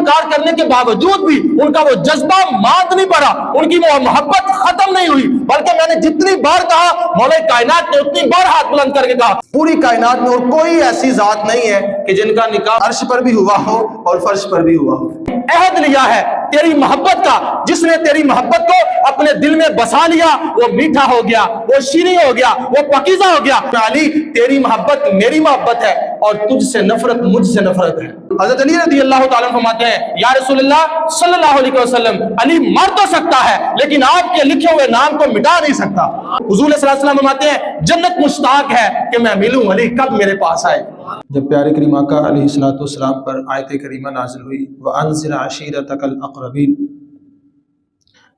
انکار کرنے کے باوجود بھی ان کا وہ جذبہ مات نہیں پڑا، ان کی وہ محبت ختم نہیں ہوئی، بلکہ میں نے جتنی بار کہا مولا کائنات نے اتنی بار ہاتھ بلند کر کے کہا پوری کائنات میں اور کوئی ایسی ذات نہیں ہے کہ جن کا نکاح عرش پر بھی ہوا ہو اور فرش پر بھی ہوا ہو۔ عہد لیا ہے تیری محبت کا، جس نے تیری محبت کو اپنے دل میں بسا لیا وہ میٹھا ہو گیا، وہ شیریں ہو گیا، وہ پاکیزہ ہو گیا۔ علی تیری محبت میری محبت ہے اور تجھ سے نفرت مجھ سے نفرت ہے۔ حضرت علی رضی اللہ تعالیٰ فرماتے ہیں یا رسول اللہ صلی اللہ علیہ وسلم، علی مر تو سکتا ہے لیکن آپ کے لکھے ہوئے نام کو مٹا نہیں سکتا۔ حضور صلی اللہ علیہ وسلم فرماتے ہیں جنت مشتاق ہے کہ میں ملوں، علی کب میرے پاس آئے۔ جب پیارے کریم آقا علیہ الصلوۃ والسلام پر آیت کریمہ نازل ہوئی وَأَنذِرْ عَشِيرَتَكَ الْأَقْرَبِينَ،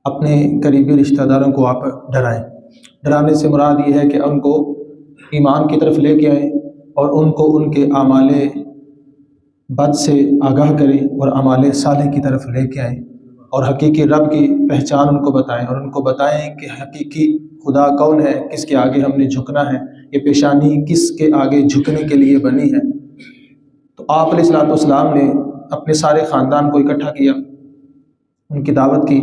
اپنے قریبی رشتہ داروں کو آپ ڈرائیں۔ ڈرانے سے مراد یہ ہے کہ ان کو ایمان کی طرف لے کے آئیں اور ان کو ان کے اعمال بد سے آگاہ کریں اور اعمال صالح کی طرف لے کے آئیں اور حقیقی رب کی پہچان ان کو بتائیں اور ان کو بتائیں کہ حقیقی خدا کون ہے، کس کے آگے ہم نے جھکنا ہے، یہ پیشانی کس کے آگے جھکنے کے لیے بنی ہے۔ تو آپ علیہ الصلوۃ والسلام نے اپنے سارے خاندان کو اکٹھا کیا، ان کی دعوت کی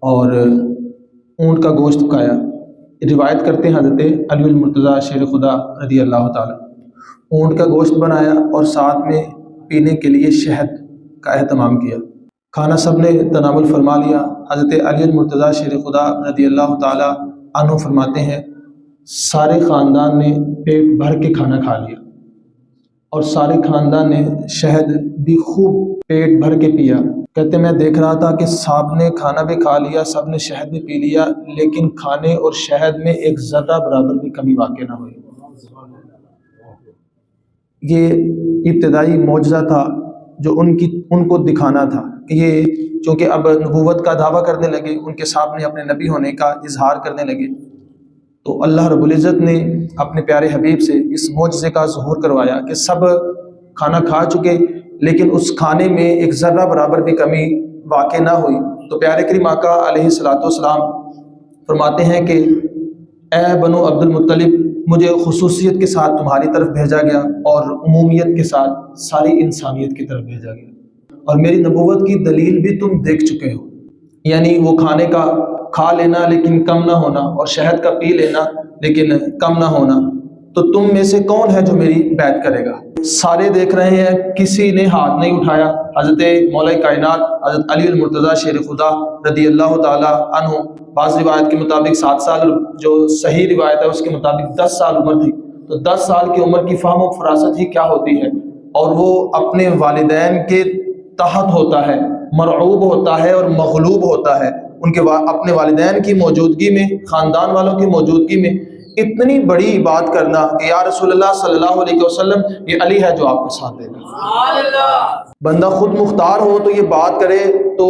اور اونٹ کا گوشت پکایا۔ روایت کرتے ہیں حضرت علی المرتضیٰ شیر خدا رضی اللہ تعالیٰ، اونٹ کا گوشت بنایا اور ساتھ میں پینے کے لیے شہد کا اہتمام کیا۔ کھانا سب نے تناول فرما لیا۔ حضرت علی المرتضیٰ شیر خدا رضی اللہ تعالیٰ عنہ فرماتے ہیں سارے خاندان نے پیٹ بھر کے کھانا کھا لیا اور سارے خاندان نے شہد بھی خوب پیٹ بھر کے پیا۔ کہتے میں دیکھ رہا تھا کہ سب نے کھانا بھی کھا لیا، سب نے شہد بھی پی لیا، لیکن کھانے اور شہد میں ایک ذرہ برابر بھی کمی واقع نہ ہوئی۔ یہ ابتدائی معجزہ تھا جو ان کو دکھانا تھا کہ یہ چونکہ اب نبوت کا دعویٰ کرنے لگے، ان کے سامنے اپنے نبی ہونے کا اظہار کرنے لگے، تو اللہ رب العزت نے اپنے پیارے حبیب سے اس معجزے کا ظہور کروایا کہ سب کھانا کھا چکے لیکن اس کھانے میں ایک ذرہ برابر بھی کمی واقع نہ ہوئی۔ تو پیارے کریم آقا علیہ الصلوۃ والسلام فرماتے ہیں کہ اے بنو عبد المطلب، مجھے خصوصیت کے ساتھ تمہاری طرف بھیجا گیا اور عمومیت کے ساتھ ساری انسانیت کی طرف بھیجا گیا، اور میری نبوت کی دلیل بھی تم دیکھ چکے ہو، یعنی وہ کھانے کا کھا لینا لیکن کم نہ ہونا اور شہد کا پی لینا لیکن کم نہ ہونا۔ تو تم میں سے کون ہے جو میری بیعت کرے گا؟ سارے دیکھ رہے ہیں، کسی نے ہاتھ نہیں اٹھایا۔ حضرت مولا کائنات حضرت علی المرتضیٰ شیر خدا رضی اللہ تعالی عنہ، بعض روایت کے مطابق 7 سال، جو صحیح روایت ہے اس کے مطابق 10 سال عمر تھی۔ تو 10 سال کی عمر کی فہم و فراست ہی کیا ہوتی ہے، اور وہ اپنے والدین کے تحت ہوتا ہے، مرعوب ہوتا ہے اور مغلوب ہوتا ہے۔ ان کے اپنے والدین کی موجودگی میں، خاندان والوں کی موجودگی میں اتنی بڑی بات کرنا کہ یا رسول اللہ صلی اللہ علیہ وسلم یہ علی ہے جو آپ کے ساتھ دے گا۔ بندہ خود مختار ہو تو یہ بات کرے تو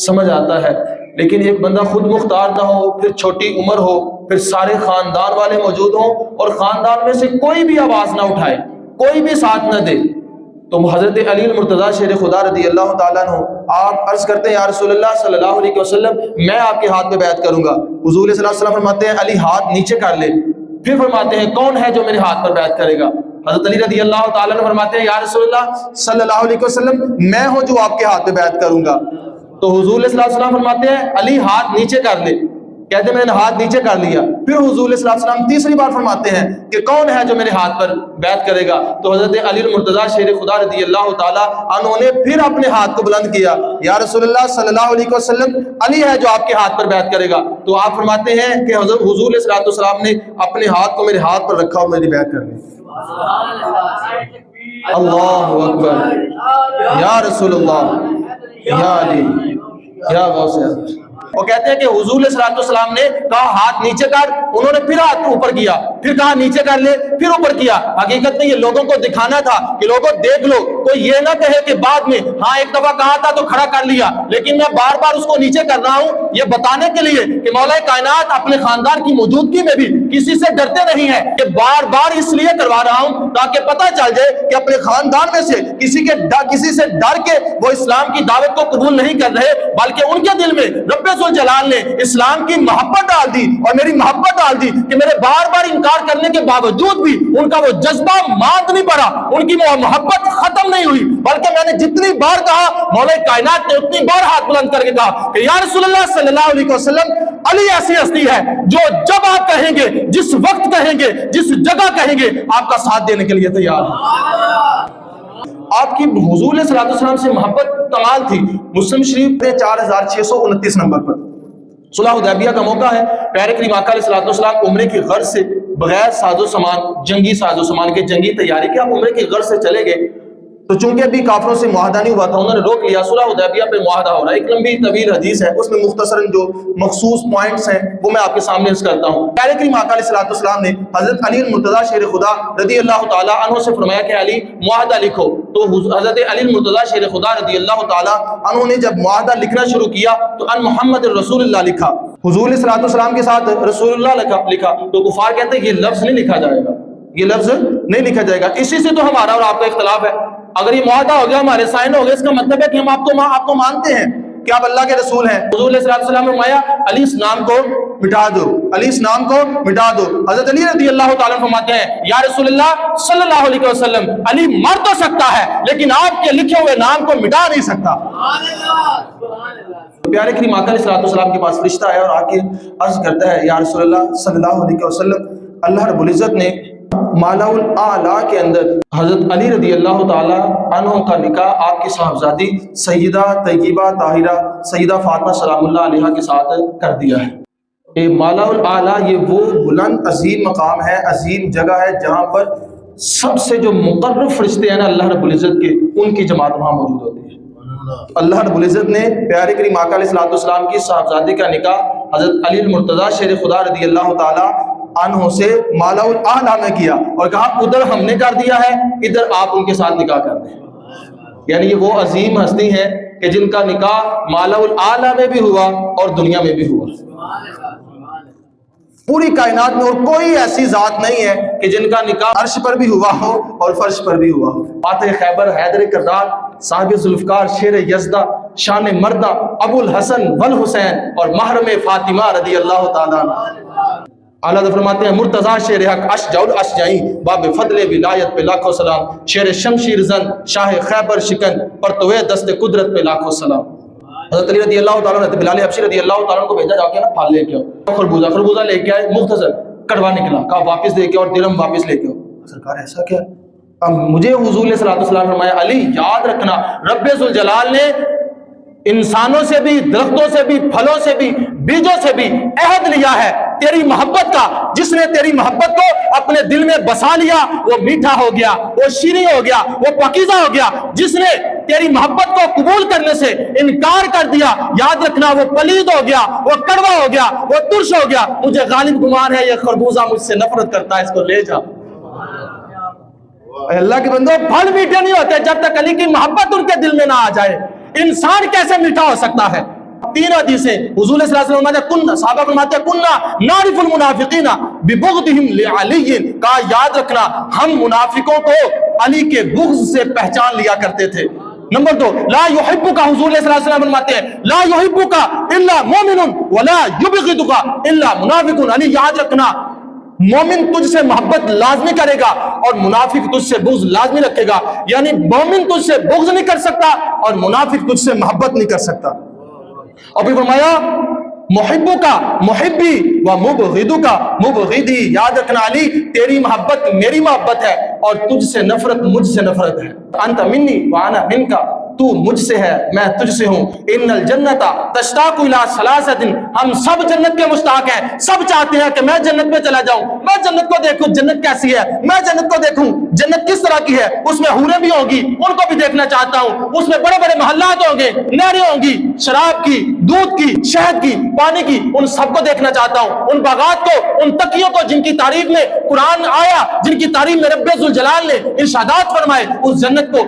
سمجھ آتا ہے، لیکن ایک بندہ خود مختار نہ ہو، پھر چھوٹی عمر ہو، پھر سارے خاندان والے موجود ہوں اور خاندان میں سے کوئی بھی آواز نہ اٹھائے، کوئی بھی ساتھ نہ دے، تو حضرت علی المرتضیٰ شیر خدا رضی اللہ تعالیٰ عنہ آپ عرض کرتے ہیں یا رسول اللہ صلی اللہ علیہ وسلم میں آپ کے ہاتھ پہ بیعت کروں گا۔ حضور صلی اللہ علیہ وسلم فرماتے ہیں علی ہاتھ نیچے کر لے، پھر فرماتے ہیں کون ہے جو میرے ہاتھ پر بیعت کرے گا؟ حضرت علی رضی اللہ تعالیٰ عنہ فرماتے ہیں یا رسول اللہ صلی اللہ علیہ وسلم میں ہوں جو آپ کے ہاتھ پہ بیعت کروں گا۔ تو حضور صلی اللہ علیہ وسلم فرماتے ہیں علی ہاتھ نیچے کر لے، کہتے ہیں میں نے ہاتھ نیچے کر لیا۔ پھر حضور صلی اللہ علیہ وسلم تیسری بار فرماتے ہیں کہ کون ہے جو میرے ہاتھ پر بیعت کرے گا؟ تو حضرت علی المرتضیٰ شیر خدا رضی اللہ تعالیٰ عنہ نے پھر اپنے ہاتھ کو بلند کیا، یا رسول اللہ صلی اللہ علیہ وسلم علی ہے جو آپ کے ہاتھ پر بیعت کرے گا۔ تو آپ فرماتے ہیں کہ حضور صلی اللہ علیہ وسلم نے اپنے ہاتھ کو میرے ہاتھ پر رکھا اور میری بیعت کر لی۔ اللہ اکبر، یا رسول اللہ، یا علی، یا غوث اعظم۔ وہ کہتے ہیں کہ حضور صلی اللہ علیہ وسلم نے کہا ہاتھ نیچے کر، انہوں نے پھر ہاتھ اوپر کیا، پھر کہا نیچے کر لے، پھر اوپر کیا۔ حقیقت میں یہ لوگوں کو دکھانا تھا کہ لوگوں دیکھ لو، کوئی یہ نہ کہے کہ بعد میں ہاں ایک دفعہ کہا تھا تو کھڑا کر لیا، لیکن میں بار بار اس کو نیچے کر رہا ہوں، یہ بتانے کے لیے کہ مولا کائنات اپنے خاندان کی موجودگی میں بھی کسی سے ڈرتے نہیں ہیں، کہ بار بار اس لیے کروا رہا ہوں تاکہ پتہ چل جائے کہ اپنے خاندان میں سے کسی سے ڈر کے وہ اسلام کی دعوت کو قبول نہیں کر رہے، بلکہ ان کے دل میں رب ذوالجلال نے اسلام کی محبت ڈال دی اور میری محبت ڈال دی کہ میرے بار بار انکار کرنے کے باوجود بھی ان کا وہ جذبہ مات نہیں پڑا، ان کی وہ محبت ختم نہیں ہوئی، بلکہ میں نے جتنی بار کہا مولا کائنات نے اتنی بار ہاتھ بلند کر کے کہا کہ یا رسول اللہ صلی اللہ علیہ وسلم، علی ایسی ہستی ہے جو جب آپ کہیں گے، جس وقت کہیں گے، جس جگہ کہیں گے، آپ کا ساتھ دینے کے لیے تیار ہے۔ آپ کی حضور علیہ السلام سے محبت کمال تھی۔ مسلم شریف میں 4629 نمبر پر صلح حدیبیہ کا موقع ہے، پیارے کریم آقا علیہ السلام عمرے کی غرض سے بغیر ساز و سامان، جنگی ساز و سامان کے جنگی تیاری کے آپ عمرے کی غرض سے چلے گئے، تو چونکہ ابھی کافروں سے معاہدہ نہیں ہوا تھا، انہوں نے روک لیا، صلح حدیبیہ پہ معاہدہ ہو رہا ہے۔ ایک لمبی طویل حدیث ہے، اس میں مختصراً جو مخصوص پوائنٹس ہیں وہ میں آپ کے سامنے عرض کرتا ہوں۔ پیارے کریم آقا علیہ السلام نے حضرت علی المرتضیٰ شیر خدا رضی اللہ تعالیٰ عنہ سے فرمایا کہ علی معاہدہ لکھو، تو حضرت علی المرتضیٰ شیر خدا رضی اللہ تعالیٰ عنہ نے جب معاہدہ لکھنا شروع کیا تو ان محمد رسول اللہ لکھا، حضور علیہ السلام کے ساتھ رسول اللہ لکھا، تو کفار کہتے ہیں یہ لفظ نہیں لکھا جائے گا، یہ لفظ نہیں لکھا جائے گا۔ اسی سے تو ہمارا اور آپ کا اختلاف ہے۔ اگر یہ معاہدہ ہو گیا، ہمارے سائن ہو گئے، اس کا مطلب ہے کہ ہم آپ کو مانتے ہیں کہ آپ اللہ کے رسول ہیں۔ حضور علیہ السلام نے فرمایا علی اس نام کو مٹا دو، علی اس نام کو مٹا دو۔ حضرت علی رضی اللہ تعالیٰ فرماتے ہیں یا رسول اللہ صلی اللہ علیہ وسلم، علی مر تو سکتا ہے لیکن آپ کے لکھے ہوئے نام کو مٹا نہیں سکتا۔ پیارے کریم آقا علیہ السلام کے پاس فرشتہ آیا اور آ کے عرض کرتا ہے یا رسول اللہ صلی اللہ علیہ وسلم، اللہ رب العزت نے مالا الاعلیٰ کے اندر حضرت علی رضی اللہ تعالیٰ عنہ کا نکاح آپ کی صاحبزادی سیدہ طیبہ طاہرہ سیدہ فاطمہ سلام اللہ علیہ کے ساتھ کر دیا ہے۔ مالا الاعلیٰ یہ وہ بلند عظیم مقام ہے، عظیم جگہ ہے جہاں پر سب سے جو مقرب فرشتے ہیں نا اللہ رب العزت کے، ان کی جماعت وہاں موجود ہوتی ہے۔ اللہ رب العزت نے پیارے کریم آقا علیہ السلام کی صاحبزادی کا نکاح حضرت علی المرتضیٰ شیر خدا رضی اللہ تعالیٰ عنہ سے مالا الاعلیٰ میں کیا اور کہا ادھر ہم نے کر دیا ہے، ادھر آپ ان کے ساتھ نکاح کر دیں۔ یعنی یہ وہ عظیم ہستی ہے کہ جن کا نکاح مالا الاعلیٰ میں بھی ہوا اور دنیا میں بھی ہوا۔ پوری کائنات میں اور کوئی ایسی ذات نہیں ہے کہ جن کا نکاح عرش پر بھی ہوا ہو اور فرش پر بھی ہوا ہو۔ فاتح خیبر حیدر کردار صاحب ذوالفقار شیر یزدہ شان مردہ ابو الحسن والحسین اور محرم فاطمہ رضی اللہ تعالیٰ عنہ۔ اعلیٰ فرماتے ہیں مرتضیٰ شیر حق اشجع الاشجعی باب فضل ولایت پہ لاکھوں سلام، شیر شمشیر زن شاہ خیبر شکن پرتوے دست قدرت پہ لاکھوں سلام۔ حضرت علی رضی اللہ تعالیٰ نے بلال حبشی رضی اللہ تعالیٰ کو بھیجا جا کے نا پھل لے کے آؤ، خربوزہ لے کے آئے، مختصر کڑوا نکلا، کہا واپس لے کے اور درہم واپس لے کے آؤ۔ سرکار ایسا کیا؟ اب مجھے حضور علیہ السلام فرمایا علی یاد رکھنا رب ذوالجلال نے انسانوں سے بھی، درختوں سے بھی، پھلوں سے بھی، بیجوں سے بھی عہد لیا ہے تیری محبت کا۔ جس نے تیری محبت کو اپنے دل میں بسا لیا وہ میٹھا ہو گیا، وہ شیریں ہو گیا، وہ پاکیزہ ہو گیا۔ جس نے تیری محبت کو قبول کرنے سے انکار کر دیا یاد رکھنا وہ پلید ہو گیا، وہ کڑوا ہو گیا، وہ ترش ہو گیا۔ مجھے غالب گمان ہے یہ خربوزہ مجھ سے نفرت کرتا ہے، اس کو لے جا۔ اللہ کے بندو پھل میٹھے نہیں ہوتے جب تک علی کی محبت ان کے دل میں نہ آ جائے۔ انسان کیسے میٹھا ہو سکتا ہے؟ تین حدیثیں حضور صلی اللہ علیہ وسلم صحابہ فرماتے ہیں کننا نعرف المنافقین ببغضهم لعلی، کہا یاد رکھنا ہم منافقوں کو علی کے بغض سے پہچان لیا کرتے تھے۔ نمبر دو لا یحبک، حضور صلی اللہ علیہ وسلم فرماتے ہیں لا یحبک الا مومن ولا یبغضک الا منافق۔ علی یاد رکھنا مومن تجھ سے محبت لازمی کرے گا اور منافق تجھ سے بغض لازمی رکھے گا، یعنی مومن تجھ سے بغض نہیں کر سکتا اور منافق تجھ سے محبت نہیں کر سکتا۔ اور پھر فرمایا محبو کا محبی و مبغضو کا مبغضی، یاد رکھنا علی تیری محبت میری محبت ہے اور تجھ سے نفرت مجھ سے نفرت ہے۔ انت منی وانا منکا، تو مجھ سے ہے میں تجھ سے ہوں۔ ان الجنت تشتاق الی ثلاثۃ، ہم سب جنت کے مشتاق ہیں، سب چاہتے ہیں کہ میں جنت میں چلا جاؤں، میں جنت کو دیکھوں جنت کیسی ہے، میں جنت کو دیکھوں جنت کس طرح کی ہے، اس میں حوریں بھی ہوں گی ان کو بھی دیکھنا چاہتا ہوں، اس میں بڑے بڑے محلات ہوں گے، نہریں ہوں گی شراب کی، دودھ کی، شہد کی، پانی کی، ان سب کو دیکھنا چاہتا ہوں، ان باغات کو، ان تقیوں کو جن کی تعریف میں قرآن آیا، جن کی تعریف میں رب ذوالجلال نے ارشادات فرمائے، اس جنت کو